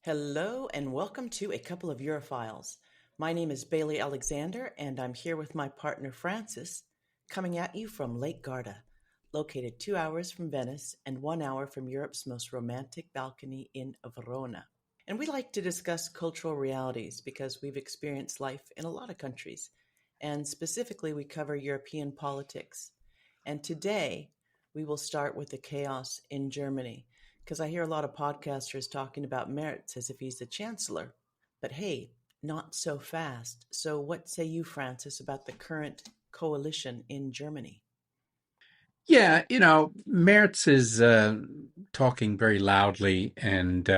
Hello and welcome to A Couple of Europhiles. My name is Bailey Alexander and I'm here with my partner Francis, coming at you from Lake Garda, located 2 hours from Venice and 1 hour from Europe's most romantic balcony in Verona. And we like to discuss cultural realities because we've experienced life in a lot of countries, and specifically we cover European politics. And today we will start with the chaos in Germany because I hear a lot of podcasters talking about Merz as if he's the chancellor. But hey, not so fast. So, what say you, Francis, about the current coalition in Germany? Yeah, Merz is talking very loudly and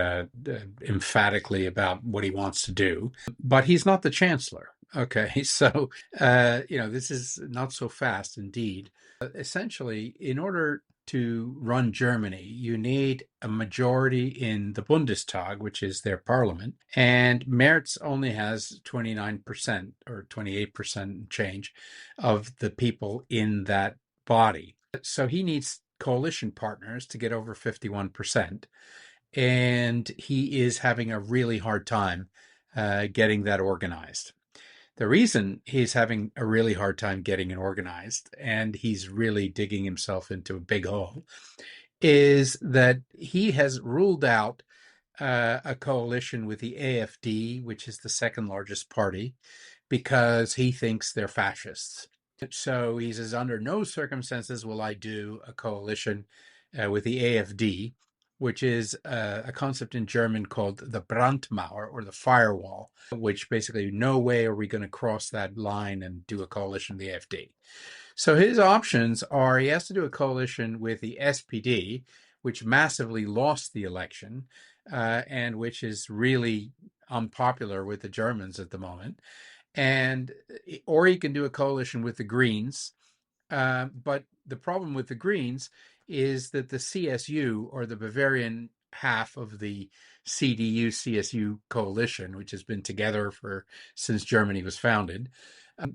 emphatically about what he wants to do, but he's not the chancellor. Okay, so this is not so fast indeed. Essentially, in order to run Germany, you need a majority in the Bundestag, which is their parliament, and Merz only has 29% or 28% change of the people in that body. So he needs coalition partners to get over 51%. And he is having a really hard time getting that organized. The reason he's having a really hard time getting it organized, and he's really digging himself into a big hole, is that he has ruled out a coalition with the AfD, which is the second largest party, because he thinks they're fascists. So he says, under no circumstances will I do a coalition with the AfD, which is a concept in German called the Brandmauer, or the firewall, which basically no way are we going to cross that line and do a coalition with the AfD. So his options are he has to do a coalition with the SPD, which massively lost the election and which is really unpopular with the Germans at the moment, and or he can do a coalition with the Greens. But the problem with the Greens is that the CSU, or the Bavarian half of the CDU-CSU coalition, which has been together since Germany was founded,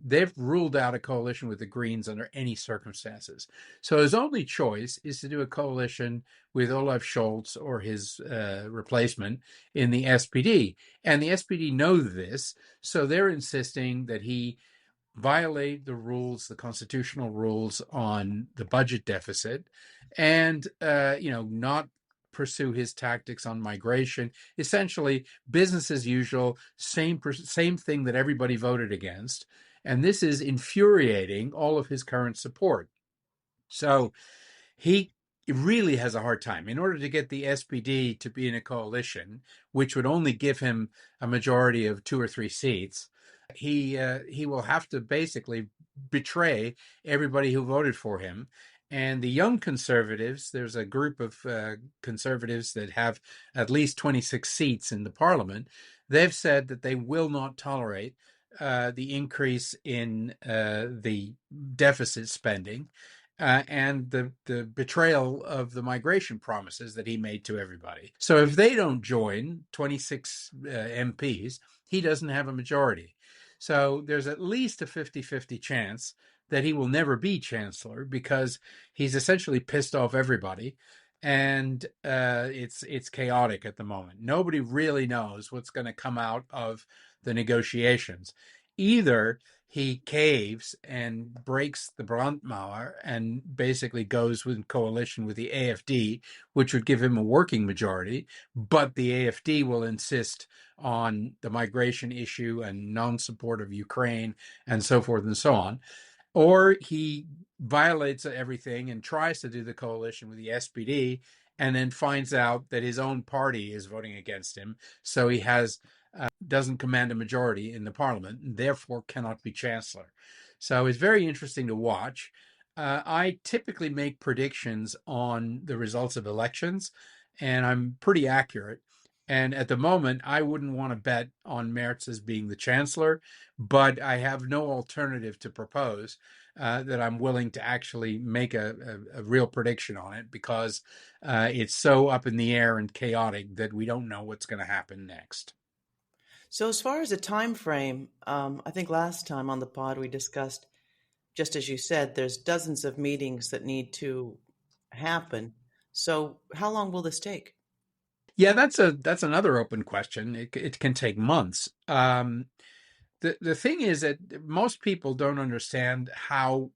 they've ruled out a coalition with the Greens under any circumstances. So his only choice is to do a coalition with Olaf Scholz or his replacement in the SPD. And the SPD know this, so they're insisting that he violate the rules, the constitutional rules on the budget deficit, and not pursue his tactics on migration. Essentially, business as usual, same thing that everybody voted against, and this is infuriating all of his current support. So he really has a hard time. In order to get the SPD to be in a coalition, which would only give him a majority of 2 or 3 seats, he will have to basically betray everybody who voted for him. And the young conservatives, there's a group of conservatives that have at least 26 seats in the parliament. They've said that they will not tolerate the increase in the deficit spending and the betrayal of the migration promises that he made to everybody. So if they don't join 26 MPs, he doesn't have a majority. So there's at least a 50-50 chance that he will never be chancellor because he's essentially pissed off everybody. And it's chaotic at the moment. Nobody really knows what's going to come out of the negotiations. Either he caves and breaks the Brandmauer and basically goes in coalition with the AfD, which would give him a working majority, but the AfD will insist on the migration issue and non-support of Ukraine and so forth and so on. Or he violates everything and tries to do the coalition with the SPD and then finds out that his own party is voting against him. So he doesn't command a majority in the parliament and therefore cannot be chancellor. So it's very interesting to watch. I typically make predictions on the results of elections, and I'm pretty accurate. And at the moment, I wouldn't want to bet on Merz as being the chancellor, but I have no alternative to propose that I'm willing to actually make a real prediction on it because it's so up in the air and chaotic that we don't know what's going to happen next. So, as far as a time frame, I think last time on the pod we discussed, just as you said, there's dozens of meetings that need to happen. So, how long will this take? Yeah, that's another open question. It can take months. The thing is that most people don't understand how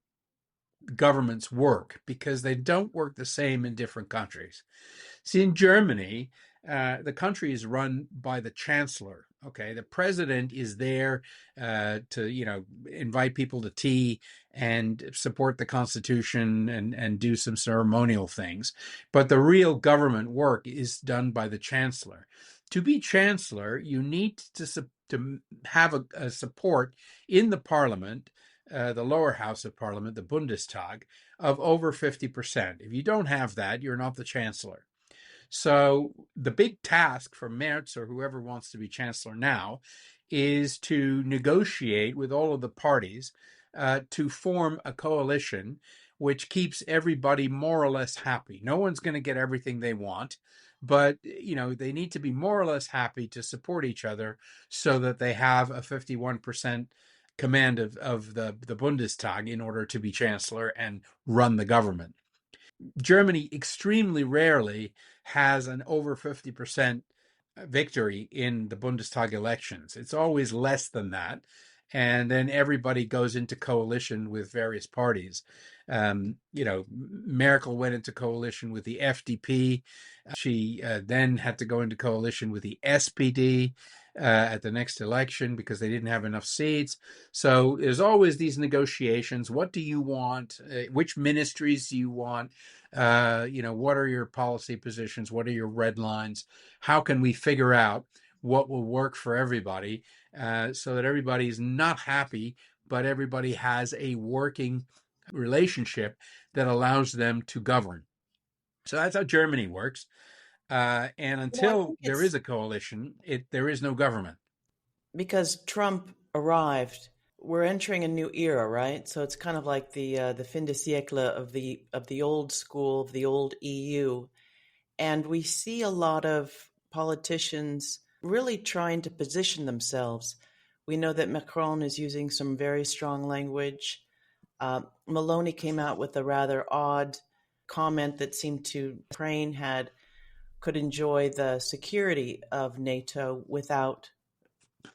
governments work because they don't work the same in different countries. See, in Germany, the country is run by the chancellor. Okay, the president is there to, invite people to tea and support the constitution and do some ceremonial things. But the real government work is done by the chancellor. To be chancellor, you need to have a support in the parliament, the lower house of parliament, the Bundestag, of over 50%. If you don't have that, you're not the chancellor. So the big task for Merz or whoever wants to be chancellor now is to negotiate with all of the parties to form a coalition which keeps everybody more or less happy. No one's going to get everything they want, but they need to be more or less happy to support each other so that they have a 51% command of the Bundestag in order to be chancellor and run the government. Germany extremely rarely has an over 50% victory in the Bundestag elections. It's always less than that. And then everybody goes into coalition with various parties. Merkel went into coalition with the FDP. She then had to go into coalition with the SPD at the next election because they didn't have enough seats. So there's always these negotiations. What do you want? Which ministries do you want? What are your policy positions? What are your red lines? How can we figure out what will work for everybody so that everybody's not happy, but everybody has a working relationship that allows them to govern? So that's how Germany works. And I until think there it's is a coalition, there is no government. because Trump arrived. We're entering a new era, right? So it's kind of like the fin de siècle of the old school, of the old EU. And we see a lot of politicians really trying to position themselves. We know that Macron is using some very strong language. Meloni came out with a rather odd comment that seemed to Ukraine could enjoy the security of NATO without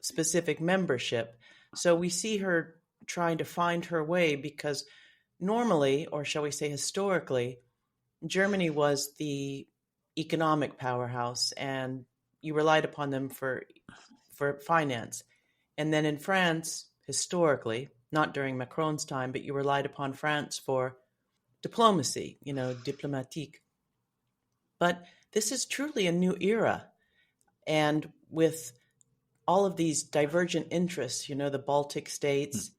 specific membership. So we see her trying to find her way because normally, or shall we say historically, Germany was the economic powerhouse and you relied upon them for finance. And then in France, historically, not during Macron's time, but you relied upon France for diplomacy, diplomatique. But this is truly a new era. And with all of these divergent interests, the Baltic states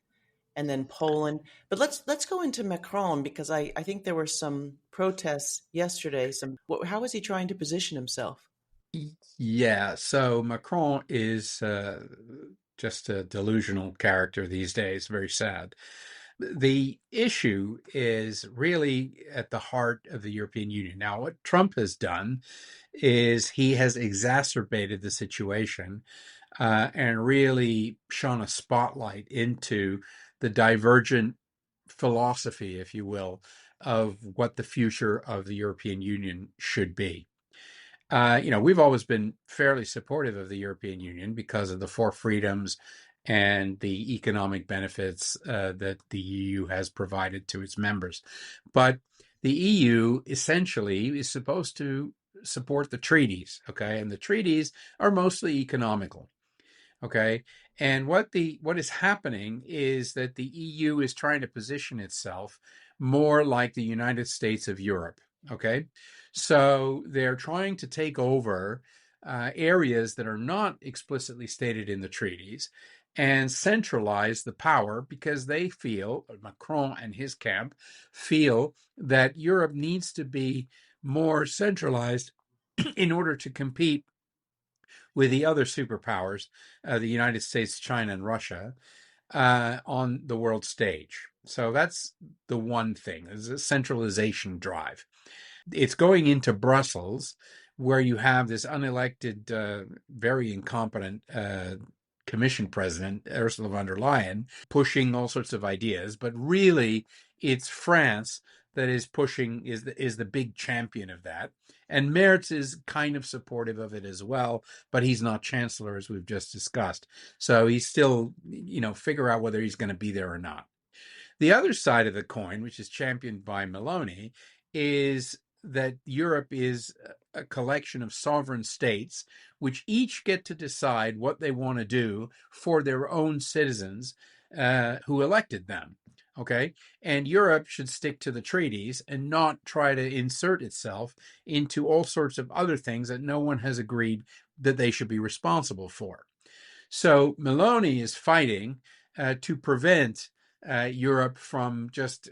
and then Poland. But let's go into Macron because I think there were some protests yesterday. How is he trying to position himself? Yeah, so Macron is just a delusional character these days, very sad. The issue is really at the heart of the European Union. Now, what Trump has done is he has exacerbated the situation and really shone a spotlight into the divergent philosophy, if you will, of what the future of the European Union should be. We've always been fairly supportive of the European Union because of the four freedoms and the economic benefits that the EU has provided to its members. But the EU essentially is supposed to support the treaties, okay? And the treaties are mostly economical. Okay. And what is happening is that the EU is trying to position itself more like the United States of Europe. Okay. So they're trying to take over areas that are not explicitly stated in the treaties and centralize the power because they feel, Macron and his camp feel, that Europe needs to be more centralized in order to compete with the other superpowers, the United States, China, and Russia, on the world stage. So that's the one thing, is a centralization drive. It's going into Brussels, where you have this unelected, very incompetent Commission President, Ursula von der Leyen, pushing all sorts of ideas. But really, it's France that is pushing, is the big champion of that. And Merz is kind of supportive of it as well, but he's not chancellor, as we've just discussed. So he's still, figure out whether he's going to be there or not. The other side of the coin, which is championed by Meloni, is that Europe is a collection of sovereign states which each get to decide what they want to do for their own citizens who elected them. Okay. And Europe should stick to the treaties and not try to insert itself into all sorts of other things that no one has agreed that they should be responsible for. So Meloni is fighting to prevent Europe from just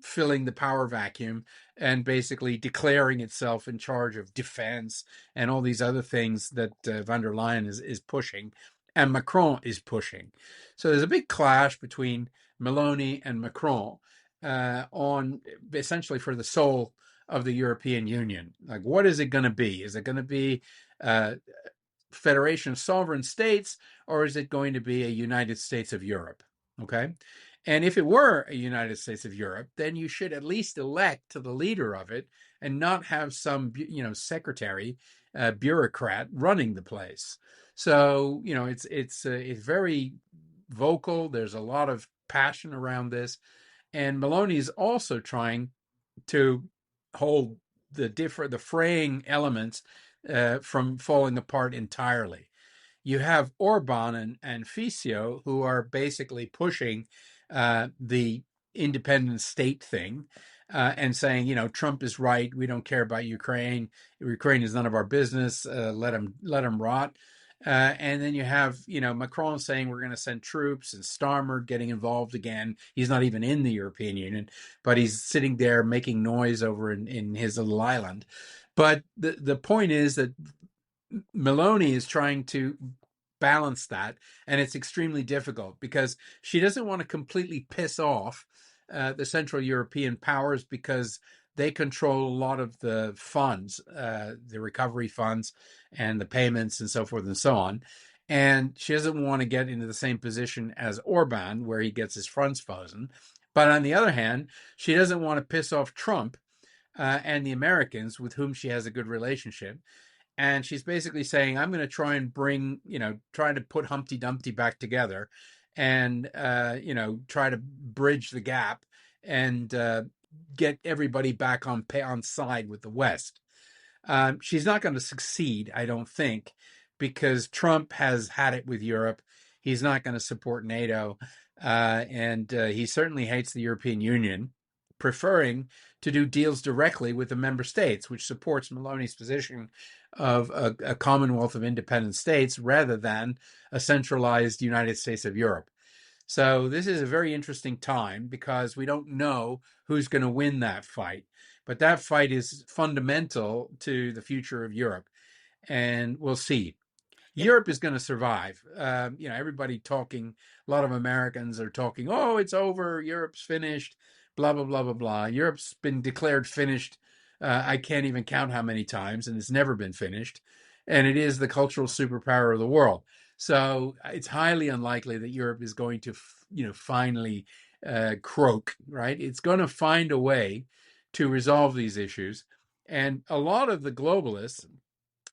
filling the power vacuum and basically declaring itself in charge of defense and all these other things that von der Leyen is pushing and Macron is pushing. So there's a big clash between Meloni and Macron on essentially for the soul of the European Union. Like, what is it going to be? Is it going to be Federation of Sovereign States, or is it going to be a United States of Europe? Okay. And if it were a United States of Europe, then you should at least elect to the leader of it and not have some, secretary, bureaucrat running the place. So, it's very vocal. There's a lot of passion around this. And Meloni is also trying to hold the fraying elements from falling apart entirely. You have Orban and Fico, who are basically pushing the independent state thing and saying, Trump is right. We don't care about Ukraine. Ukraine is none of our business. Let him rot. And then you have, Macron saying we're going to send troops, and Starmer getting involved again. He's not even in the European Union, but he's sitting there making noise over in his little island. But the point is that Meloni is trying to balance that, and it's extremely difficult because she doesn't want to completely piss off the Central European powers because they control a lot of the funds, the recovery funds and the payments and so forth and so on. And she doesn't want to get into the same position as Orban, where he gets his funds frozen. But on the other hand, she doesn't want to piss off Trump and the Americans, with whom she has a good relationship. And she's basically saying, I'm going to try and try to put Humpty Dumpty back together and, try to bridge the gap and get everybody back on side with the West. She's not going to succeed, I don't think, because Trump has had it with Europe. He's not going to support NATO. And he certainly hates the European Union, preferring to do deals directly with the member states, which supports Meloni's position of a Commonwealth of independent states rather than a centralized United States of Europe. So this is a very interesting time because we don't know who's going to win that fight. But that fight is fundamental to the future of Europe. And we'll see. Yeah. Europe is going to survive. Everybody talking, a lot of Americans are talking, oh, it's over, Europe's finished, blah, blah, blah, blah, blah. Europe's been declared finished. I can't even count how many times, and it's never been finished. And it is the cultural superpower of the world. So it's highly unlikely that Europe is going to, finally croak, right? It's going to find a way to resolve these issues. And a lot of the globalists,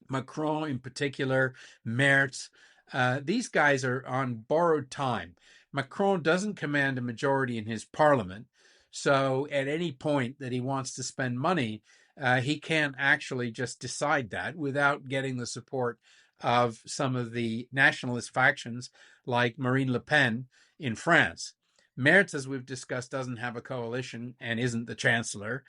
Macron in particular, Merz, these guys are on borrowed time. Macron doesn't command a majority in his parliament. So at any point that he wants to spend money, he can't actually just decide that without getting the support of some of the nationalist factions like Marine Le Pen in France. Merz, as we've discussed, doesn't have a coalition and isn't the chancellor.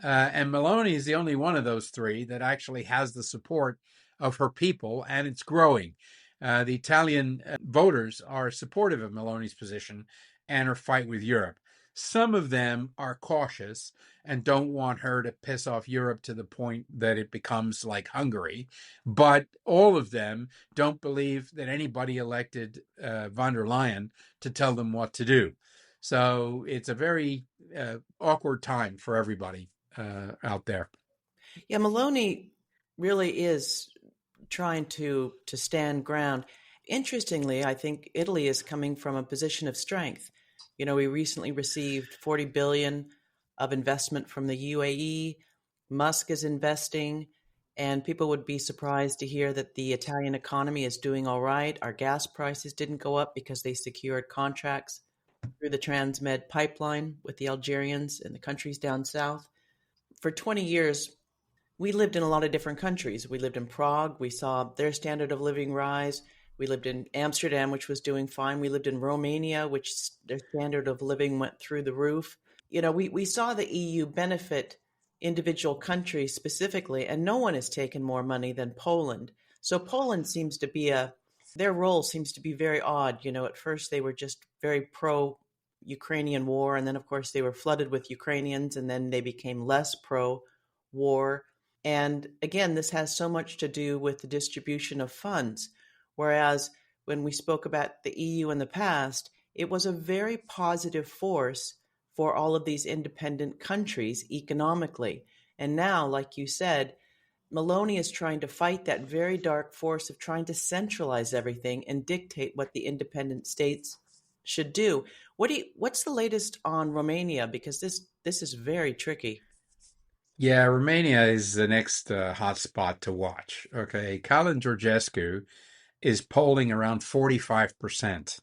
And Meloni is the only one of those three that actually has the support of her people, and it's growing. The Italian voters are supportive of Meloni's position and her fight with Europe. Some of them are cautious and don't want her to piss off Europe to the point that it becomes like Hungary. But all of them don't believe that anybody elected von der Leyen to tell them what to do. So it's a very awkward time for everybody out there. Yeah, Meloni really is trying to stand ground. Interestingly, I think Italy is coming from a position of strength. We recently received 40 billion of investment from the UAE. Musk is investing, and people would be surprised to hear that the Italian economy is doing all right. Our gas prices didn't go up because they secured contracts through the Transmed pipeline with the Algerians and the countries down south. For 20 years, we lived in a lot of different countries. We lived in Prague. We saw their standard of living rise. We lived in Amsterdam, which was doing fine. We lived in Romania, which their standard of living went through the roof. We saw the EU benefit individual countries specifically, and no one has taken more money than Poland. So Poland seems to be their role seems to be very odd. At first they were just very pro Ukrainian war, and then of course they were flooded with Ukrainians, and then they became less pro war. And again, this has so much to do with the distribution of funds. Whereas when we spoke about the EU in the past, it was a very positive force for all of these independent countries economically. And now, like you said, Meloni is trying to fight that very dark force of trying to centralize everything and dictate what the independent states should do. What's the latest on Romania? Because this is very tricky. Yeah, Romania is the next hot spot to watch. Okay, Calin Georgescu is polling around 45%.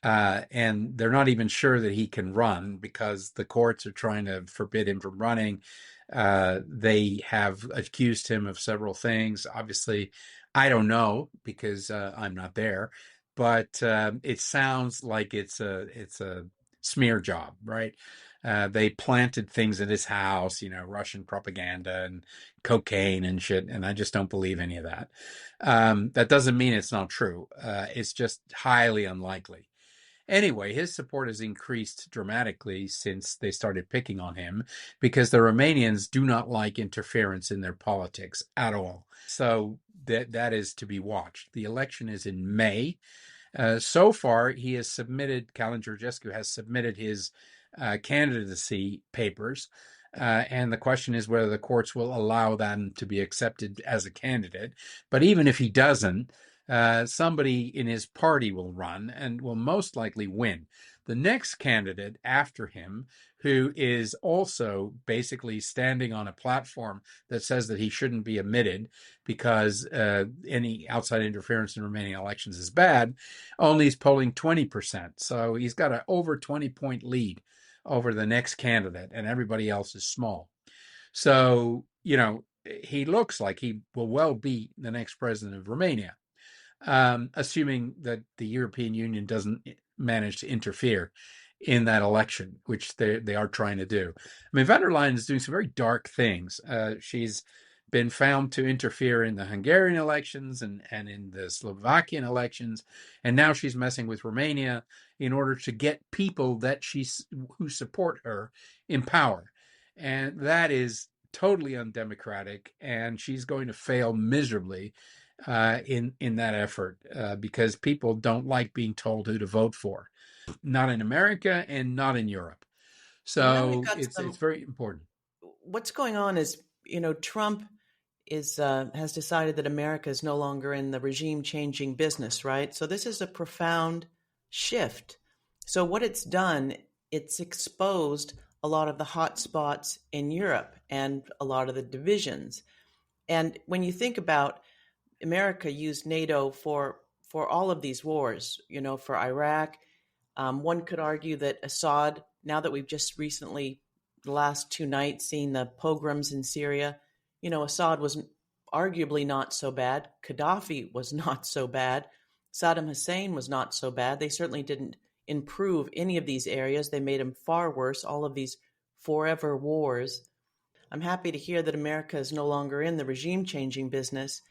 And they're not even sure that he can run because the courts are trying to forbid him from running. They have accused him of several things. Obviously, I don't know because I'm not there, but it sounds like it's a smear job, right? They planted things at his house, Russian propaganda and cocaine and shit, and I just don't believe any of that. That doesn't mean it's not true. It's just highly unlikely. Anyway, his support has increased dramatically since they started picking on him because the Romanians do not like interference in their politics at all. So that is to be watched. The election is in May. So far, Calin Georgescu has submitted his candidacy papers. And the question is whether the courts will allow them to be accepted as a candidate. But even if he doesn't, somebody in his party will run and will most likely win. The next candidate after him, who is also basically standing on a platform that says that he shouldn't be admitted because any outside interference in Romanian elections is bad, only is polling 20%. So he's got an over 20-point lead over the next candidate, and everybody else is small. So, he looks like he will well be the next president of Romania, assuming that the European Union doesn't manage to interfere in that election, which they are trying to do. I mean, von der Leyen is doing some very dark things. She's been found to interfere in the Hungarian elections and in the Slovakian elections, and now she's messing with Romania in order to get people who support her in power. And that is totally undemocratic, and she's going to fail miserably in that effort because people don't like being told who to vote for, not in America and not in Europe. Well, now we've So got it's some. very important. What's going on is, Trump has decided that America is no longer in the regime changing business, right? So this is a profound shift. So what it's done, it's exposed a lot of the hot spots in Europe and a lot of the divisions. And when you think about America used NATO for all of these wars, for Iraq. One could argue that Assad, now that we've just recently, the last 2 nights, seen the pogroms in Syria, Assad was arguably not so bad. Gaddafi was not so bad. Saddam Hussein was not so bad. They certainly didn't improve any of these areas. They made them far worse, all of these forever wars. I'm happy to hear that America is no longer in the regime changing business,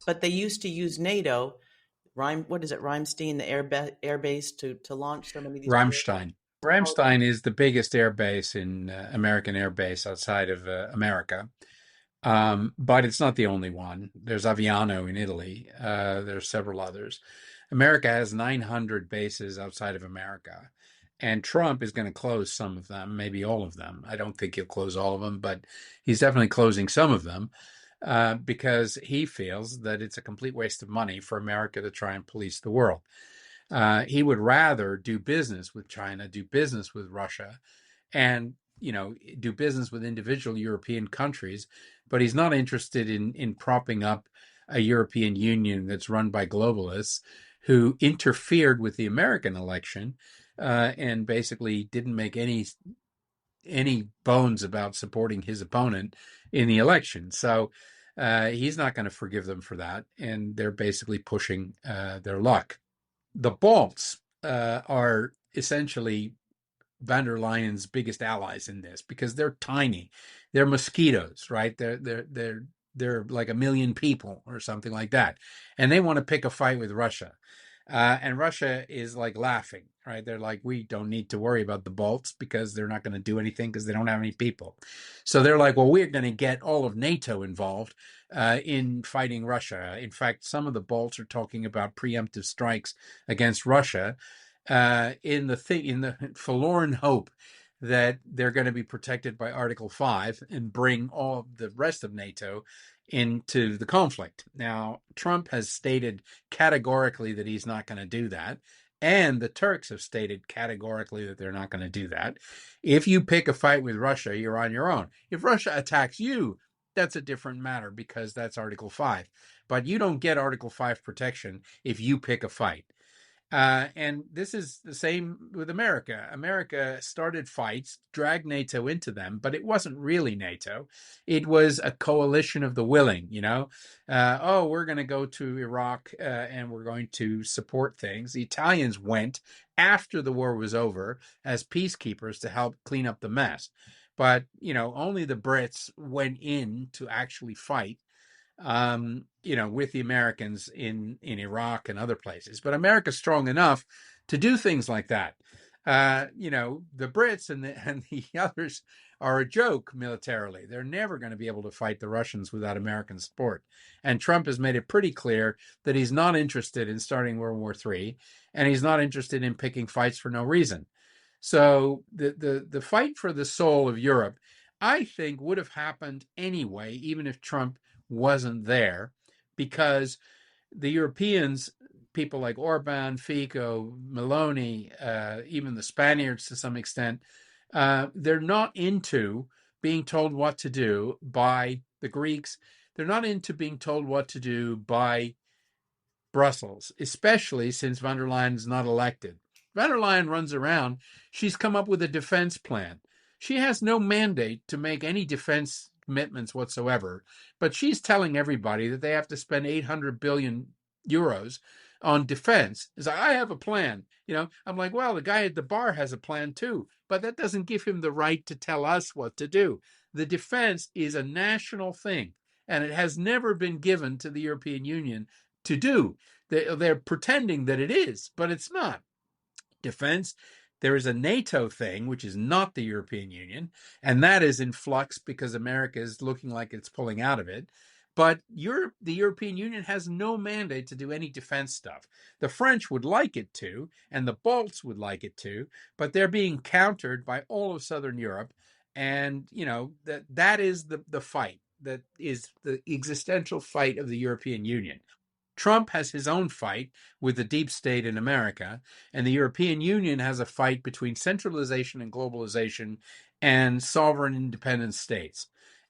but they used to use NATO, what is it, Rheinstein, the air base to launch so many of these wars. Ramstein. Ramstein is the biggest air base in American air base outside of America. But it's not the only one. There's Aviano in Italy. There's several others. America has 900 bases outside of America. And Trump is going to close some of them, maybe all of them. I don't think he'll close all of them, but he's definitely closing some of them because he feels that it's a complete waste of money for America to try and police the world. He would rather do business with China, do business with Russia, and do business with individual European countries, but he's not interested in propping up a European Union that's run by globalists who interfered with the American election and basically didn't make any bones about supporting his opponent in the election. So he's not going to forgive them for that, and they're basically pushing their luck. The Balts are essentially van der Leyen's biggest allies in this because they're tiny. They're mosquitoes, right? They're like a million people or something like that, and they want to pick a fight with Russia. And Russia is like laughing, right? They're like, we don't need to worry about the Balts because they're not going to do anything because they don't have any people. So they're like, well, we're going to get all of NATO involved in fighting Russia. In fact, some of the Balts are talking about preemptive strikes against Russia in the forlorn hope that they're going to be protected by Article 5 and bring all the rest of NATO into the conflict. Now, Trump has stated categorically that he's not going to do that. And the Turks have stated categorically that they're not going to do that. If you pick a fight with Russia, you're on your own. If Russia attacks you, that's a different matter because that's Article 5. But you don't get Article 5 protection if you pick a fight. And this is the same with America. America started fights, dragged NATO into them, but it wasn't really NATO. It was a coalition of the willing, we're going to go to Iraq and we're going to support things. The Italians went after the war was over as peacekeepers to help clean up the mess. But, only the Brits went in to actually fight with the Americans in Iraq and other places. But America's strong enough to do things like that. The Brits and the others are a joke militarily. They're never going to be able to fight the Russians without American support. And Trump has made it pretty clear that he's not interested in starting World War III, and he's not interested in picking fights for no reason. So the fight for the soul of Europe, I think, would have happened anyway, even if Trump wasn't there, because the Europeans, people like Orban, Fico, Meloni, even the Spaniards to some extent, they're not into being told what to do by the Greeks. They're not into being told what to do by Brussels, especially since von der Leyen is not elected. Von der Leyen runs around. She's come up with a defense plan. She has no mandate to make any defense commitments whatsoever, but she's telling everybody that they have to spend 800 billion euros on defense. It's like, I have a plan. I'm like, well, the guy at the bar has a plan too, but that doesn't give him the right to tell us what to do. The defense is a national thing, and it has never been given to the European Union to do. They're pretending that it is, but it's not. Defense, there is a NATO thing, which is not the European Union, and that is in flux because America is looking like it's pulling out of it. But the European Union has no mandate to do any defense stuff. The French would like it to, and the Balts would like it to, but they're being countered by all of Southern Europe. And, that is the fight. That is the existential fight of the European Union. Trump has his own fight with the deep state in America, and the European Union has a fight between centralization and globalization and sovereign independent states.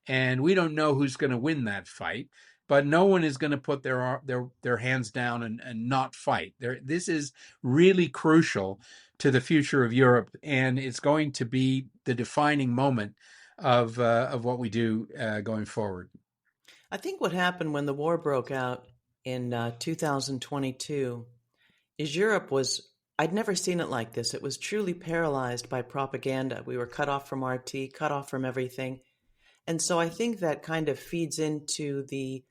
And we don't know who's going to win that fight, but no one is going to put their hands down and not fight. This is really crucial to the future of Europe, and it's going to be the defining moment of what we do going forward. I think what happened when the war broke out in 2022 is I'd never seen it like this. It was truly paralyzed by propaganda. We were cut off from RT, cut off from everything. And so I think that kind of feeds into the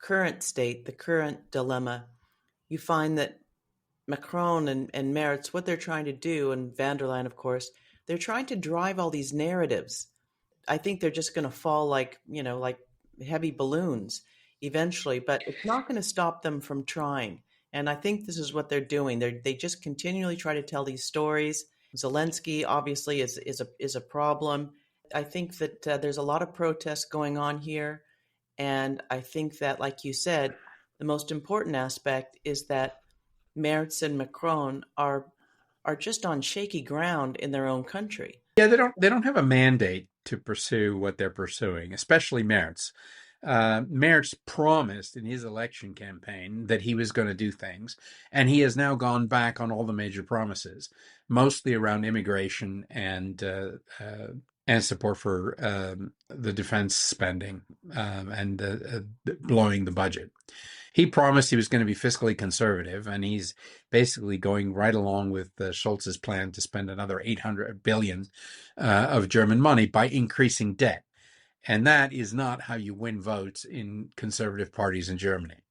current state, the current dilemma. You find that Macron and Merz, what they're trying to do, and van der Leyen, of course, they're trying to drive all these narratives. I think they're just going to fall like heavy balloons eventually, but it's not going to stop them from trying. And I think this is what they're doing. They just continually try to tell these stories. Zelensky obviously is a problem. I think that there's a lot of protests going on here. And I think that, like you said, the most important aspect is that Merz and Macron are just on shaky ground in their own country. Yeah, they don't have a mandate to pursue what they're pursuing, especially Merz. Merz promised in his election campaign that he was going to do things, and he has now gone back on all the major promises, mostly around immigration and support for the defense spending and blowing the budget. He promised he was going to be fiscally conservative, and he's basically going right along with Scholz's plan to spend another 800 billion of German money by increasing debt. And that is not how you win votes in conservative parties in Germany,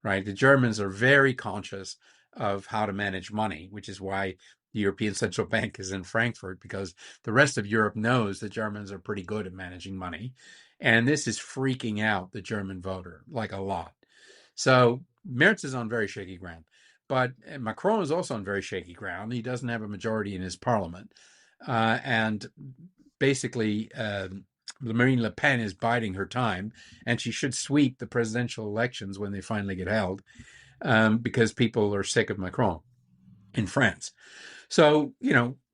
right? The Germans are very conscious of how to manage money, which is why the European Central Bank is in Frankfurt, because the rest of Europe knows the Germans are pretty good at managing money. And this is freaking out the German voter like a lot. So Merz is on very shaky ground. But Macron is also on very shaky ground. He doesn't have a majority in his parliament. And basically, Marine Le Pen is biding her time, and she should sweep the presidential elections when they finally get held, because people are sick of Macron in France. So,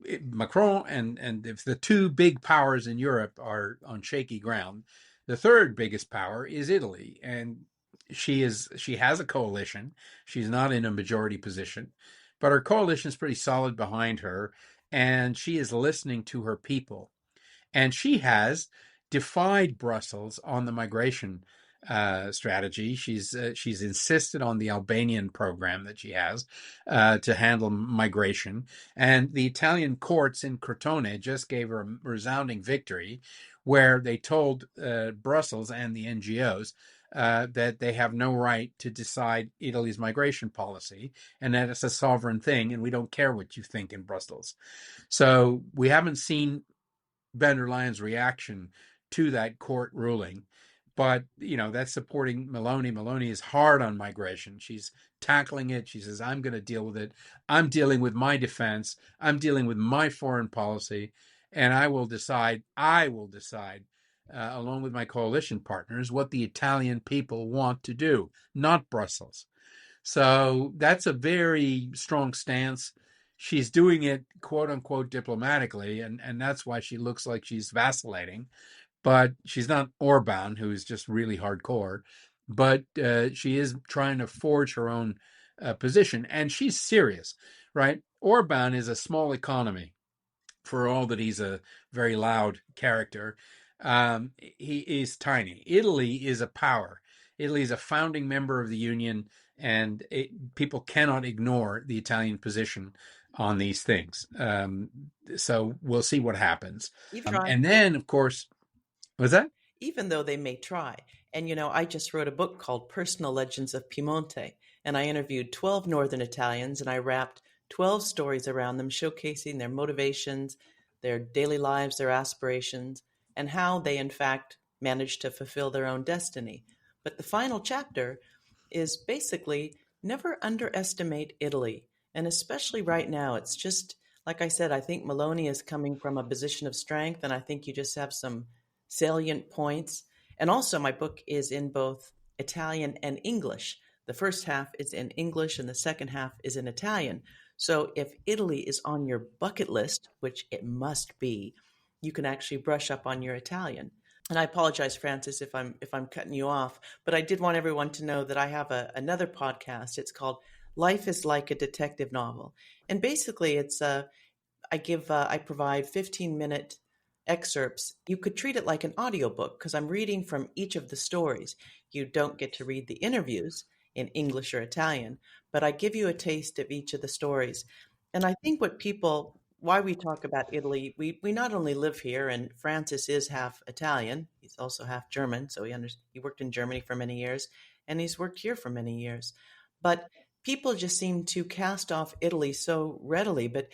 Macron and if the two big powers in Europe are on shaky ground, the third biggest power is Italy. And she has a coalition. She's not in a majority position, but her coalition is pretty solid behind her, and she is listening to her people. And she has defied Brussels on the migration strategy. She's insisted on the Albanian program that she has to handle migration, and the Italian courts in Crotone just gave her a resounding victory, where they told Brussels and the NGOs that they have no right to decide Italy's migration policy, and that it's a sovereign thing, and we don't care what you think in Brussels. So we haven't seen van der Leyen's reaction to that court ruling. But, that's supporting Meloni. Meloni is hard on migration. She's tackling it. She says, I'm going to deal with it. I'm dealing with my defense. I'm dealing with my foreign policy. And I will decide, along with my coalition partners, what the Italian people want to do, not Brussels. So that's a very strong stance. She's doing it, quote unquote, diplomatically, and that's why she looks like she's vacillating. But she's not Orban, who is just really hardcore. But she is trying to forge her own position, and she's serious, right? Orban is a small economy, for all that he's a very loud character. He is tiny. Italy is a power. Italy is a founding member of the Union, and people cannot ignore the Italian position on these things. So we'll see what happens. Even try, And then, of course, was that? even though they may try. And I just wrote a book called Personal Legends of Piemonte, and I interviewed 12 Northern Italians, and I wrapped 12 stories around them, showcasing their motivations, their daily lives, their aspirations, and how they, in fact, managed to fulfill their own destiny. But the final chapter is basically never underestimate Italy. And especially right now, it's just, like I said, I think Meloni is coming from a position of strength, and I think you just have some salient points. And also, my book is in both Italian and English. The first half is in English, and the second half is in Italian. So if Italy is on your bucket list, which it must be, you can actually brush up on your Italian. And I apologize, Francis, if I'm cutting you off, but I did want everyone to know that I have another podcast. It's called Life is Like a Detective Novel, and basically, I provide 15-minute excerpts. You could treat it like an audiobook because I'm reading from each of the stories. You don't get to read the interviews in English or Italian, but I give you a taste of each of the stories. And I think why we talk about Italy, we not only live here, and Francis is half Italian, he's also half German, so he worked in Germany for many years, and he's worked here for many years. But people just seem to cast off Italy so readily. But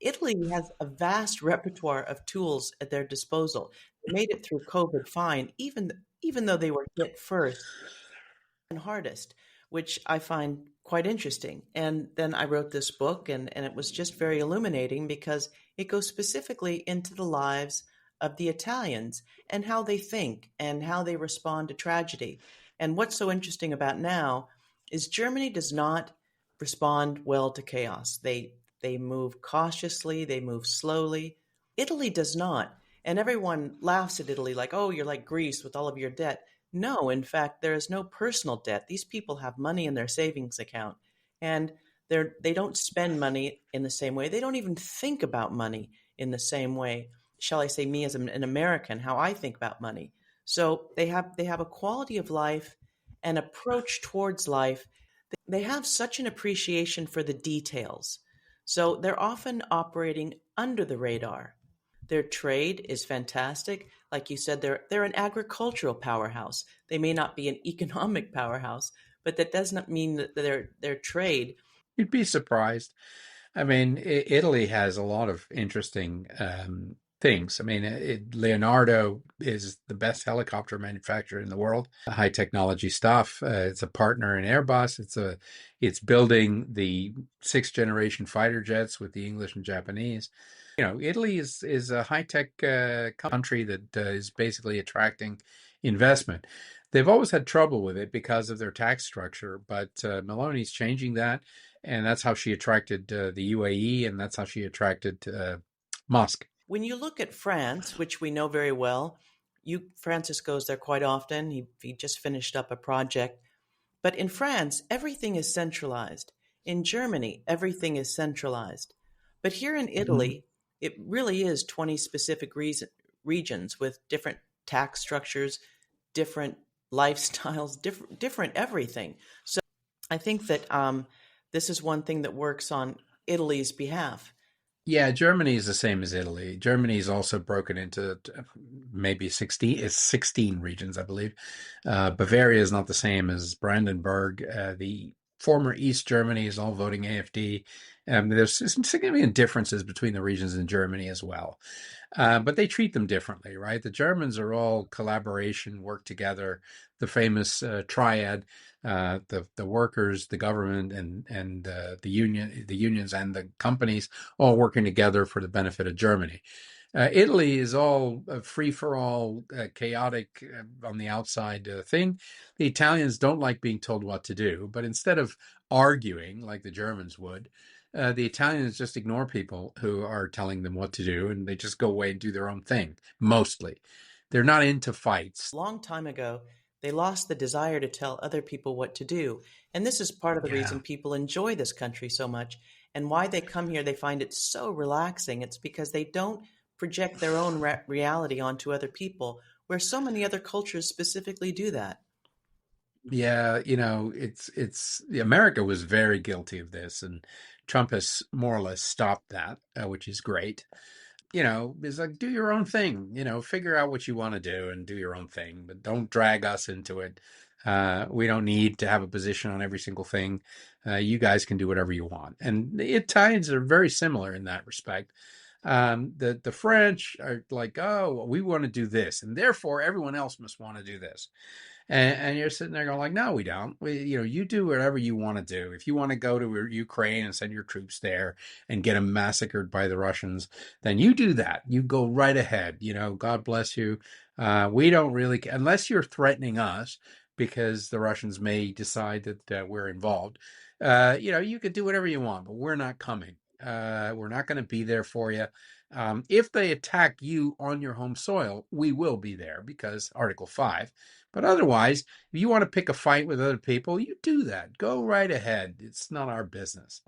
Italy has a vast repertoire of tools at their disposal. They made it through COVID fine, even though they were hit first and hardest, which I find quite interesting. And then I wrote this book, and it was just very illuminating because it goes specifically into the lives of the Italians and how they think and how they respond to tragedy. And what's so interesting about now is Germany does not respond well to chaos. They move cautiously, they move slowly. Italy does not. And everyone laughs at Italy like, oh, you're like Greece with all of your debt. No, in fact, there is no personal debt. These people have money in their savings account and they don't spend money in the same way. They don't even think about money in the same way. Shall I say, me as an American, how I think about money. So they have a quality of life, an approach towards life. They have such an appreciation for the details. So they're often operating under the radar. Their trade is fantastic. Like you said, they're an agricultural powerhouse. They may not be an economic powerhouse, but that does not mean that their trade. You'd be surprised. I mean, Italy has a lot of interesting things. I mean, Leonardo is the best helicopter manufacturer in the world. High technology stuff. It's a partner in Airbus. It's building the sixth generation fighter jets with the English and Japanese. Italy is a high tech country that is basically attracting investment. They've always had trouble with it because of their tax structure, but Meloni's changing that, and that's how she attracted the UAE, and that's how she attracted Musk. When you look at France, which we know very well, Francis goes there quite often. He just finished up a project. But in France, everything is centralized. In Germany, everything is centralized. But here in Mhm. Italy, it really is 20 specific regions with different tax structures, different lifestyles, different everything. So I think that this is one thing that works on Italy's behalf. Yeah, Germany is the same as Italy. Germany is also broken into maybe 16 regions, I believe. Bavaria is not the same as Brandenburg. The former East Germany is all voting AfD. There's some significant differences between the regions in Germany as well. But they treat them differently, right? The Germans are all collaboration, work together, the famous triad, the workers, the government, and the unions and the companies all working together for the benefit of Germany. Italy is all free for all, chaotic on the outside thing. The Italians don't like being told what to do, but instead of arguing like the Germans would, the Italians just ignore people who are telling them what to do, and they just go away and do their own thing. Mostly, they're not into fights. Long time ago, they lost the desire to tell other people what to do. And this is part of the Yeah. reason people enjoy this country so much and why they come here. They find it so relaxing. It's because they don't project their own reality onto other people, where so many other cultures specifically do that. Yeah, it's America was very guilty of this, and Trump has more or less stopped that, which is great. It's like do your own thing. Figure out what you want to do and do your own thing, but don't drag us into it. We don't need to have a position on every single thing. You guys can do whatever you want, and the Italians are very similar in that respect. The French are like, oh, we want to do this, and therefore everyone else must want to do this. And you're sitting there going like, no, we don't. You do whatever you want to do. If you want to go to Ukraine and send your troops there and get them massacred by the Russians, then you do that. You go right ahead. God bless you. We don't really, unless you're threatening us because the Russians may decide that we're involved. You could do whatever you want, but we're not coming. We're not going to be there for you. If they attack you on your home soil, we will be there because Article 5. But otherwise, if you want to pick a fight with other people, you do that. Go right ahead. It's not our business.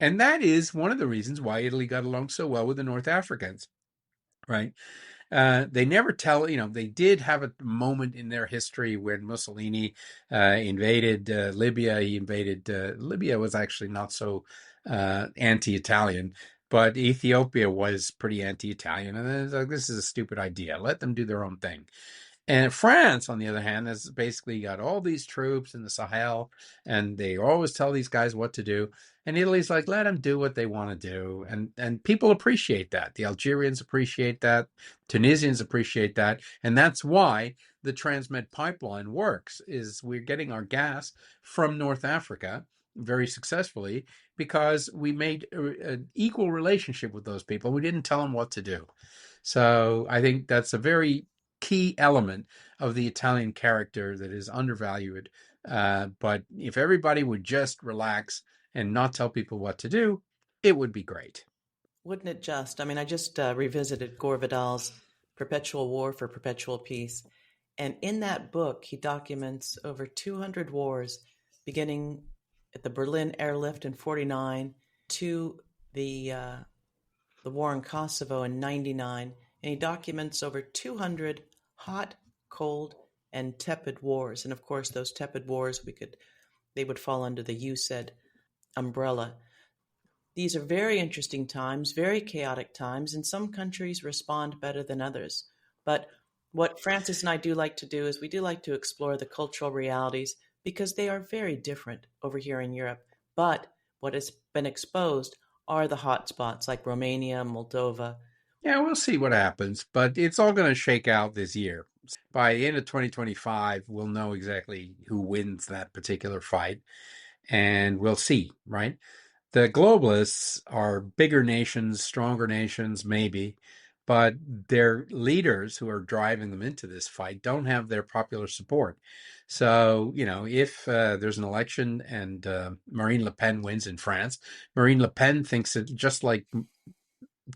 And that is one of the reasons why Italy got along so well with the North Africans, right? They never tell, they did have a moment in their history when Mussolini invaded Libya. He invaded Libya was actually not so anti-Italian, but Ethiopia was pretty anti-Italian. And then it's like, this is a stupid idea. Let them do their own thing. And France, on the other hand, has basically got all these troops in the Sahel, and they always tell these guys what to do. And Italy's like, let them do what they want to do, and people appreciate that. The Algerians appreciate that, Tunisians appreciate that, and that's why the Transmed pipeline works. Is we're getting our gas from North Africa very successfully because we made an equal relationship with those people. We didn't tell them what to do. So I think that's a very key element of the Italian character that is undervalued. But if everybody would just relax and not tell people what to do, it would be great. Wouldn't it just? I mean, I just revisited Gore Vidal's Perpetual War for Perpetual Peace. And in that book, he documents over 200 wars, beginning at the Berlin airlift in 49 to the war in Kosovo in 99. And he documents over 200 hot, cold, and tepid wars. And of course, those tepid wars, they would fall under the USAID umbrella. These are very interesting times, very chaotic times, and some countries respond better than others. But what Francis and I do like to do is we do like to explore the cultural realities because they are very different over here in Europe. But what has been exposed are the hot spots like Romania, Moldova. Yeah, we'll see what happens, but it's all going to shake out this year. By the end of 2025, we'll know exactly who wins that particular fight, and we'll see, right? The globalists are bigger nations, stronger nations, maybe, but their leaders who are driving them into this fight don't have their popular support. So, if there's an election and Marine Le Pen wins in France, Marine Le Pen thinks it just like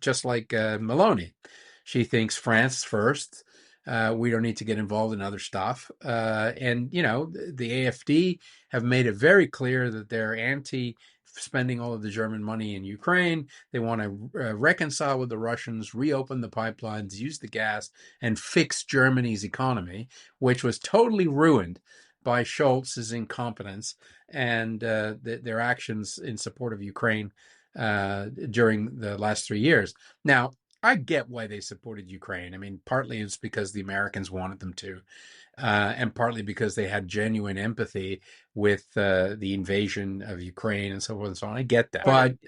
Meloni. She thinks France first. We don't need to get involved in other stuff. And, the AFD have made it very clear that they're anti spending all of the German money in Ukraine. They want to reconcile with the Russians, reopen the pipelines, use the gas, and fix Germany's economy, which was totally ruined by Scholz's incompetence and their actions in support of Ukraine during the last 3 years. Now, I get why they supported Ukraine. I mean, partly it's because the Americans wanted them to, and partly because they had genuine empathy with the invasion of Ukraine and so forth and so on. I get that. But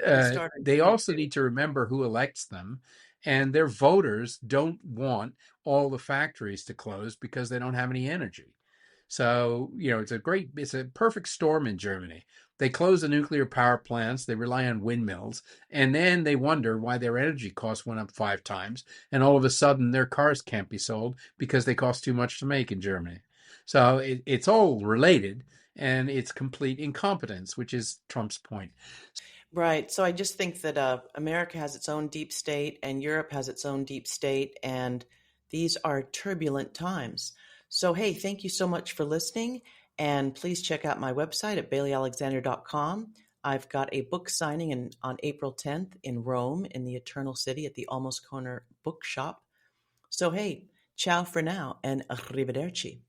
they also need to remember who elects them, and their voters don't want all the factories to close because they don't have any energy. So, it's a perfect storm in Germany. They close the nuclear power plants, they rely on windmills, and then they wonder why their energy costs went up 5 times, and all of a sudden their cars can't be sold because they cost too much to make in Germany. So it's all related, and it's complete incompetence, which is Trump's point. Right. So I just think that America has its own deep state and Europe has its own deep state, and these are turbulent times. So, hey, thank you so much for listening. And please check out my website at baileyalexander.com. I've got a book signing on April 10th in Rome in the Eternal City at the Almost Corner Bookshop. So, hey, ciao for now and arrivederci.